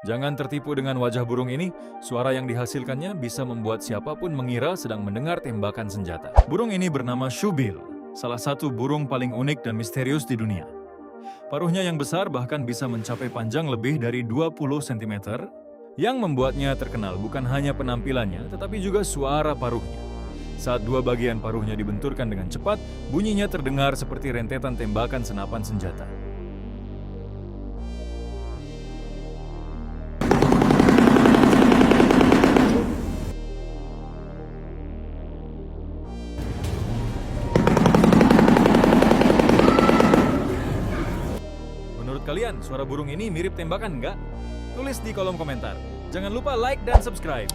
Jangan tertipu dengan wajah burung ini, suara yang dihasilkannya bisa membuat siapapun mengira sedang mendengar tembakan senjata. Burung ini bernama Syubil, salah satu burung paling unik dan misterius di dunia. Paruhnya yang besar bahkan bisa mencapai panjang lebih dari 20 cm, yang membuatnya terkenal bukan hanya penampilannya, tetapi juga suara paruhnya. Saat dua bagian paruhnya dibenturkan dengan cepat, bunyinya terdengar seperti rentetan tembakan senapan senjata. Menurut kalian, suara burung ini mirip tembakan nggak? Tulis di kolom komentar. Jangan lupa like dan subscribe.